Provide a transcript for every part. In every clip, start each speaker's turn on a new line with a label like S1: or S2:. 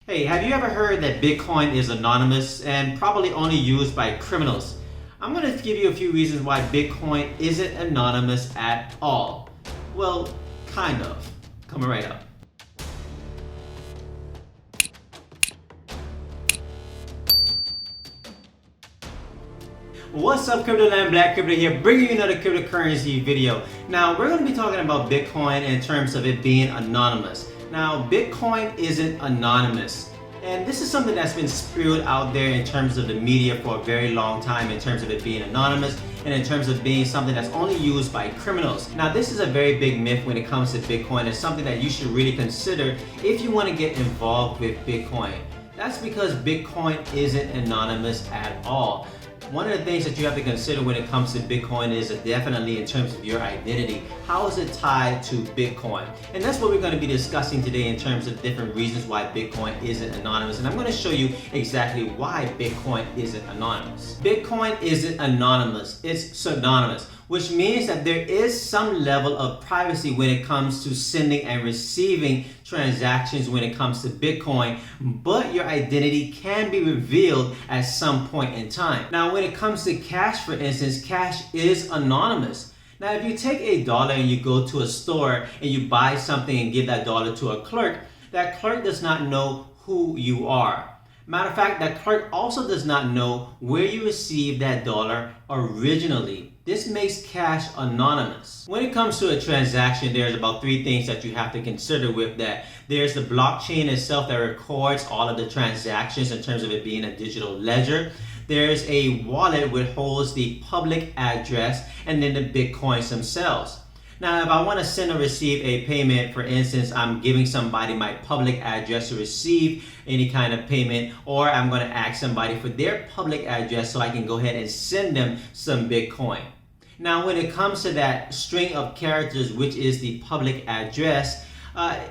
S1: Hey, have you ever heard that Bitcoin is anonymous and probably only used by criminals? I'm going to give you a few reasons why Bitcoin isn't anonymous at all. Well, kind of. Coming right up. What's up, Crypto Land? Black Crypto here, bringing you another cryptocurrency video. Now, we're going to be talking about Bitcoin in terms of it being anonymous. Now, Bitcoin isn't anonymous. And this is something that's been spewed out there in terms of the media for a very long time, in terms of it being anonymous and in terms of being something that's only used by criminals. Now, this is a very big myth when it comes to Bitcoin. It's something that you should really consider if you want to get involved with Bitcoin. That's because Bitcoin isn't anonymous at all. One of the things that you have to consider when it comes to Bitcoin is definitely in terms of your identity. How is it tied to Bitcoin? And that's what we're going to be discussing today in terms of different reasons why Bitcoin isn't anonymous. And I'm going to show you exactly why Bitcoin isn't anonymous. Bitcoin isn't anonymous, it's pseudonymous, which means that there is some level of privacy when it comes to sending and receiving transactions when it comes to Bitcoin, but your identity can be revealed at some point in time. Now, when it comes to cash, for instance, cash is anonymous. Now, if you take $1 and you go to a store and you buy something and give that dollar to a clerk, that clerk does not know who you are. Matter of fact, that clerk also does not know where you received that dollar originally. This makes cash anonymous. When it comes to a transaction, there's about 3 things that you have to consider with that. There's the blockchain itself that records all of the transactions in terms of it being a digital ledger. There's a wallet which holds the public address and then the Bitcoins themselves. Now, if I want to send or receive a payment, for instance, I'm giving somebody my public address to receive any kind of payment, or I'm going to ask somebody for their public address so I can go ahead and send them some Bitcoin. Now, when it comes to that string of characters, which is the public address,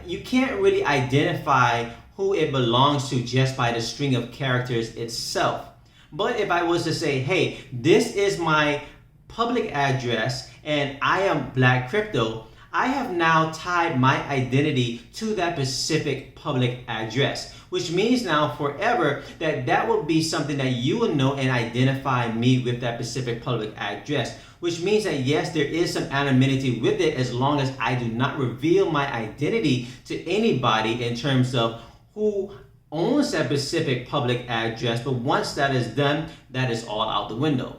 S1: you can't really identify who it belongs to just by the string of characters itself. But if I was to say, hey, this is my public address and I am Black Crypto, I have now tied my identity to that specific public address, which means now forever that will be something that you will know and identify me with that specific public address, which means that yes, there is some anonymity with it as long as I do not reveal my identity to anybody in terms of who owns that specific public address. But once that is done, that is all out the window.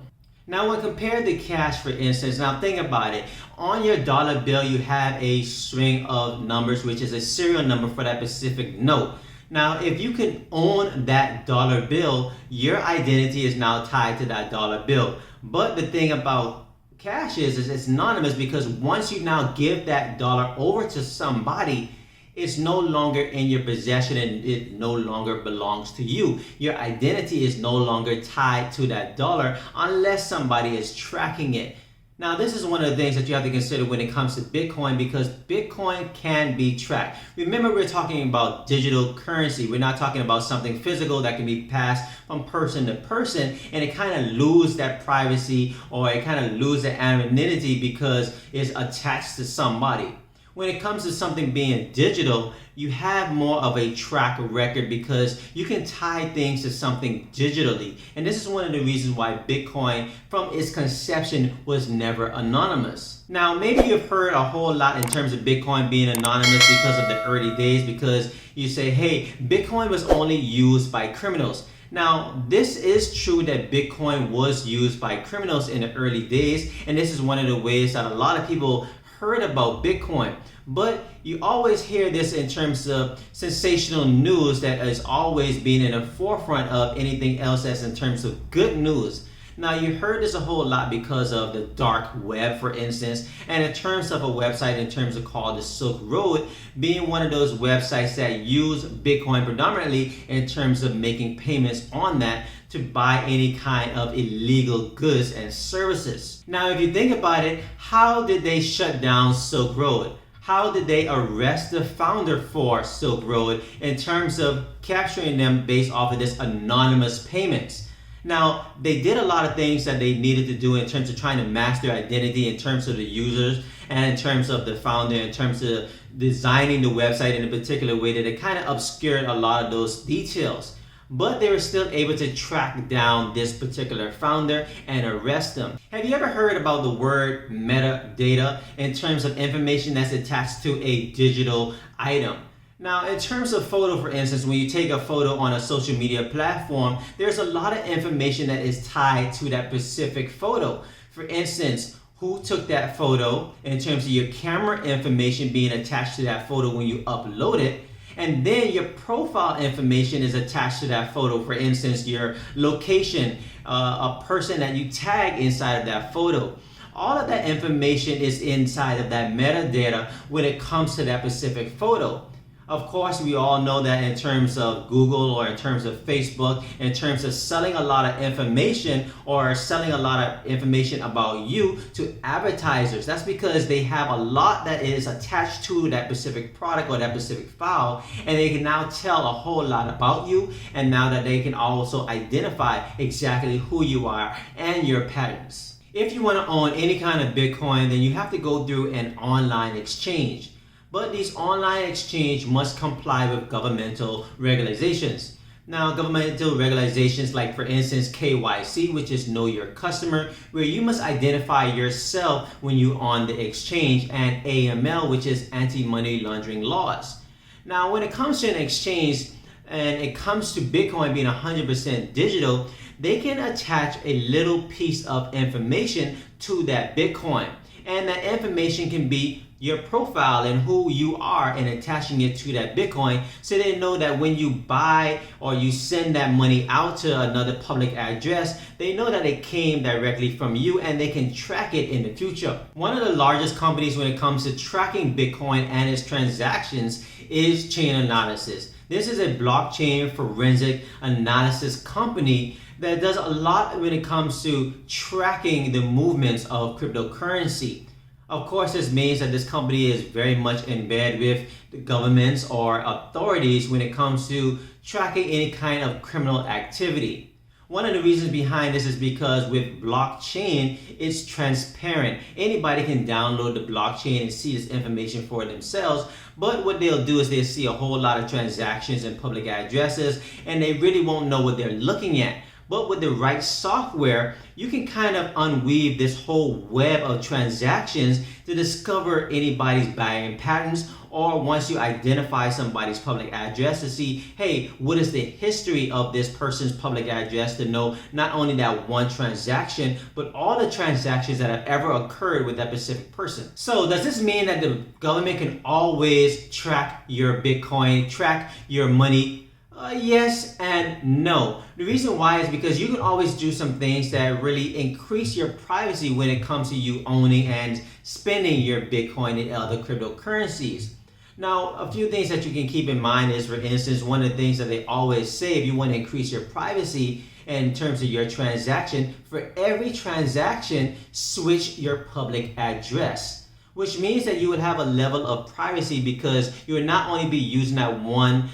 S1: Now, when compared to cash, for instance, now think about it. On your dollar bill, you have a string of numbers, which is a serial number for that specific note. Now, if you can own that dollar bill, your identity is now tied to that dollar bill. But the thing about cash is it's anonymous, because once you now give that dollar over to somebody, it's no longer in your possession and it no longer belongs to you. Your identity is no longer tied to that dollar unless somebody is tracking it. Now, this is one of the things that you have to consider when it comes to Bitcoin, because Bitcoin can be tracked. Remember, we're talking about digital currency. We're not talking about something physical that can be passed from person to person, and it kind of loses that privacy, or it kind of loses that anonymity because it's attached to somebody. When it comes to something being digital, you have more of a track record because you can tie things to something digitally. And this is one of the reasons why Bitcoin, from its conception, was never anonymous. Now, maybe you've heard a whole lot in terms of Bitcoin being anonymous because of the early days, because you say, hey, Bitcoin was only used by criminals. Now, this is true that Bitcoin was used by criminals in the early days, and this is one of the ways that a lot of people heard about Bitcoin. But you always hear this in terms of sensational news that is always being in the forefront of anything else that's in terms of good news. Now, you heard this a whole lot because of the dark web, for instance, and in terms of a website in terms of called the Silk Road, being one of those websites that use Bitcoin predominantly in terms of making payments on that to buy any kind of illegal goods and services. Now, if you think about it, how did they shut down Silk Road? How did they arrest the founder for Silk Road in terms of capturing them based off of this anonymous payments? Now, they did a lot of things that they needed to do in terms of trying to mask their identity in terms of the users and in terms of the founder, in terms of designing the website in a particular way that it kind of obscured a lot of those details. But they were still able to track down this particular founder and arrest them. Have you ever heard about the word metadata in terms of information that's attached to a digital item? Now, in terms of photo, for instance, when you take a photo on a social media platform, there's a lot of information that is tied to that specific photo. For instance, who took that photo in terms of your camera information being attached to that photo when you upload it. And then your profile information is attached to that photo. For instance, your location, a person that you tag inside of that photo. All of that information is inside of that metadata when it comes to that specific photo. Of course, we all know that in terms of Google or in terms of Facebook, in terms of selling a lot of information or selling a lot of information about you to advertisers, that's because they have a lot that is attached to that specific product or that specific file, and they can now tell a whole lot about you, and now that they can also identify exactly who you are and your patterns. If you want to own any kind of Bitcoin, then you have to go through an online exchange. But these online exchange must comply with governmental regulations. Now, governmental regulations like, for instance, KYC, which is Know Your Customer, where you must identify yourself when you're on the exchange, and AML, which is anti-money laundering laws. Now, when it comes to an exchange and it comes to Bitcoin being 100% digital, they can attach a little piece of information to that Bitcoin. And that information can be your profile and who you are, and attaching it to that Bitcoin, so they know that when you buy or you send that money out to another public address, they know that it came directly from you and they can track it in the future. One of the largest companies when it comes to tracking Bitcoin and its transactions is Chain Analysis. This is a blockchain forensic analysis company that does a lot when it comes to tracking the movements of cryptocurrency. Of course, this means that this company is very much in bed with the governments or authorities when it comes to tracking any kind of criminal activity. One of the reasons behind this is because with blockchain, it's transparent. Anybody can download the blockchain and see this information for themselves. But what they'll do is they'll see a whole lot of transactions and public addresses, and they really won't know what they're looking at. But with the right software, you can kind of unweave this whole web of transactions to discover anybody's buying patterns, or once you identify somebody's public address, to see, hey, what is the history of this person's public address, to know not only that one transaction, but all the transactions that have ever occurred with that specific person. So does this mean that the government can always track your Bitcoin, track your money? Yes and no. The reason why is because you can always do some things that really increase your privacy when it comes to you owning and spending your Bitcoin and other cryptocurrencies. Now, a few things that you can keep in mind is, for instance, one of the things that they always say, if you want to increase your privacy in terms of your transaction, for every transaction, switch your public address. Which means that you would have a level of privacy because you would not only be using that one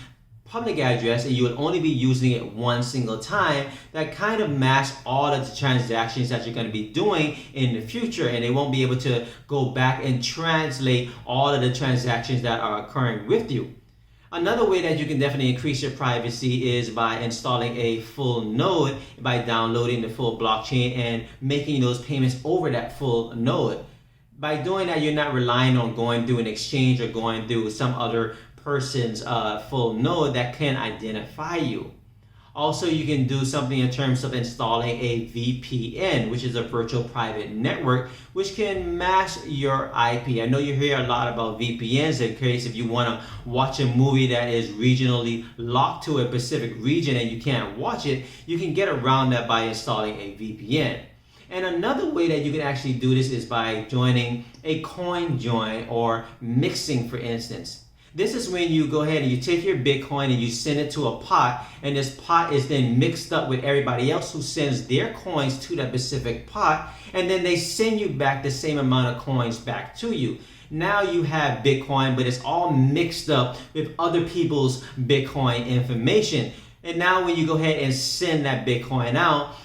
S1: public address, and you would only be using it one single time, that kind of masks all of the transactions that you're going to be doing in the future, and they won't be able to go back and translate all of the transactions that are occurring with you. Another way that you can definitely increase your privacy is by installing a full node, by downloading the full blockchain and making those payments over that full node. By doing that, you're not relying on going through an exchange or going through some other person's full node that can identify you. Also, you can do something in terms of installing a VPN, which is a virtual private network, which can mask your IP. I know you hear a lot about VPNs in case if you want to watch a movie that is regionally locked to a specific region and you can't watch it, you can get around that by installing a VPN. And another way that you can actually do this is by joining a coin join or mixing, for instance. This is when you go ahead and you take your Bitcoin and you send it to a pot, and this pot is then mixed up with everybody else who sends their coins to that specific pot, and then they send you back the same amount of coins back to you. Now you have Bitcoin, but it's all mixed up with other people's Bitcoin information. And now when you go ahead and send that Bitcoin out,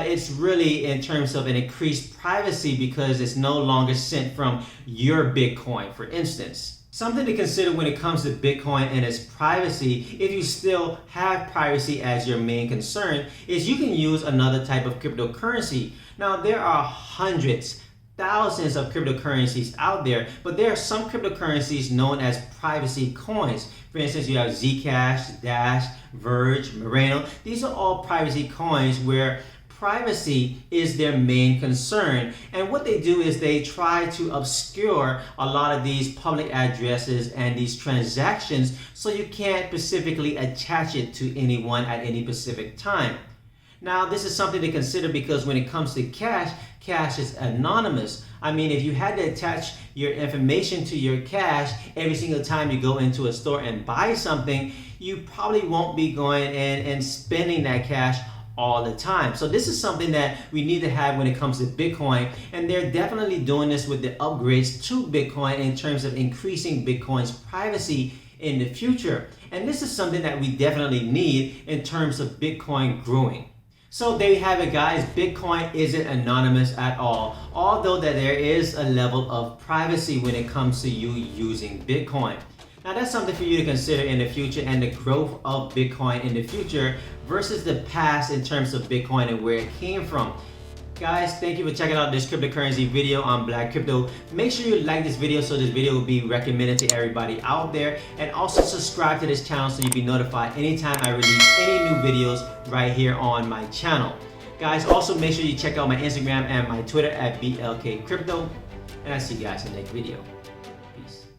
S1: it's really in terms of an increased privacy because it's no longer sent from your Bitcoin, for instance. Something to consider when it comes to Bitcoin and its privacy, if you still have privacy as your main concern, is you can use another type of cryptocurrency. Now, there are hundreds, thousands of cryptocurrencies out there, but there are some cryptocurrencies known as privacy coins. For instance, you have Zcash, Dash, Verge, Moreno. These are all privacy coins where privacy is their main concern. And what they do is they try to obscure a lot of these public addresses and these transactions so you can't specifically attach it to anyone at any specific time. Now, this is something to consider because when it comes to cash, cash is anonymous. I mean, if you had to attach your information to your cash every single time you go into a store and buy something, you probably won't be going in and spending that cash all the time. So this is something that we need to have when it comes to Bitcoin, and they're definitely doing this with the upgrades to Bitcoin in terms of increasing Bitcoin's privacy in the future. And this is something that we definitely need in terms of Bitcoin growing. So there you have it, guys. Bitcoin isn't anonymous at all, although that there is a level of privacy when it comes to you using Bitcoin. Now, that's something for you to consider in the future and the growth of Bitcoin in the future versus the past in terms of Bitcoin and where it came from. Guys, thank you for checking out this cryptocurrency video on Black Crypto. Make sure you like this video so this video will be recommended to everybody out there, and also subscribe to this channel so you'll be notified anytime I release any new videos right here on my channel. Guys, also make sure you check out my Instagram and my Twitter at BLK Crypto, and I'll see you guys in the next video.